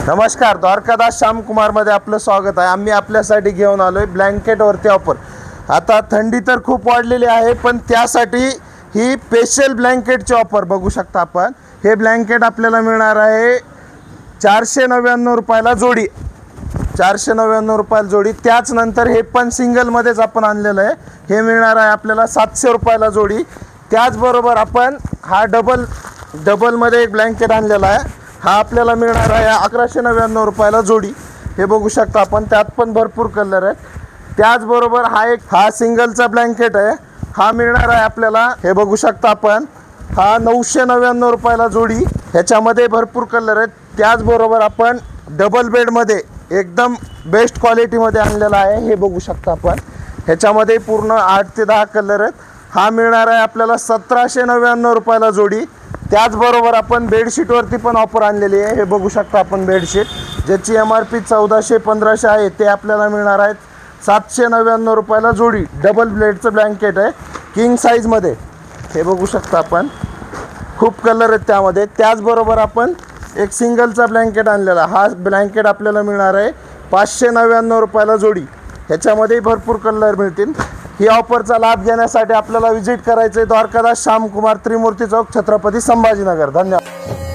नमस्कार, द्वारकादास श्यामकुमारमध्ये आपलं स्वागत आहे। आम्ही आपल्यासाठी घेऊन आलोय ब्लँकेटवरती ऑफर। आता थंडी तर खूप वाढलेली आहे, पण त्यासाठी ही स्पेशल ब्लँकेटची ऑफर बघू शकता आपण। हे ब्लँकेट आपल्याला मिळणार आहे 499 रुपयाला जोडी, 499 रुपयाला जोडी। त्याच नंतर हे पण सिंगलमध्येच आपण आणलेलं आहे, हे मिळणार आहे आपल्याला 700 रुपयाला जोडी। त्याचबरोबर आपण हा डबलमध्ये एक ब्लँकेट आणलेला आहे, हा आपल्याला मिळणार आहे 1199 रुपयाला जोडी। हे बघू शकता आपण, त्यात पण भरपूर कलर आहेत। त्याचबरोबर हा सिंगलचा ब्लँकेट आहे, हा मिळणार आहे आपल्याला, हे बघू शकता आपण, हा 999 रुपयाला जोडी। ह्याच्यामध्ये भरपूर कलर आहेत। त्याचबरोबर आपण डबल बेडमध्ये एकदम बेस्ट क्वालिटीमध्ये आणलेला आहे, हे बघू शकता आपण। ह्याच्यामध्ये पूर्ण 8 ते 10 कलर आहेत। हा मिळणार आहे आपल्याला 1799 रुपयाला जोडी। त्याचबरोबर आपण बेडशीटवरती पण ऑफर आणलेली आहे, हे बघू शकता आपण। बेडशीट ज्याची MRP 1400-1500 आहे, ते आपल्याला मिळणार आहेत 799 रुपयाला जोडी। डबल ब्लेडचं ब्लँकेट आहे, किंग साईजमध्ये, हे बघू शकता आपण। खूप कलर आहेत त्यामध्ये। त्याचबरोबर आपण एक सिंगलचा ब्लँकेट आणलेला, हा ब्लँकेट आपल्याला मिळणार आहे 599 रुपयाला जोडी। ह्याच्यामध्ये भरपूर कलर मिळतील। ही ऑफरचा लाभ घेण्यासाठी आपल्याला व्हिजिट करायचं आहे द्वारकादास श्यामकुमार, त्रिमूर्ती चौक, छत्रपती संभाजीनगर। धन्यवाद।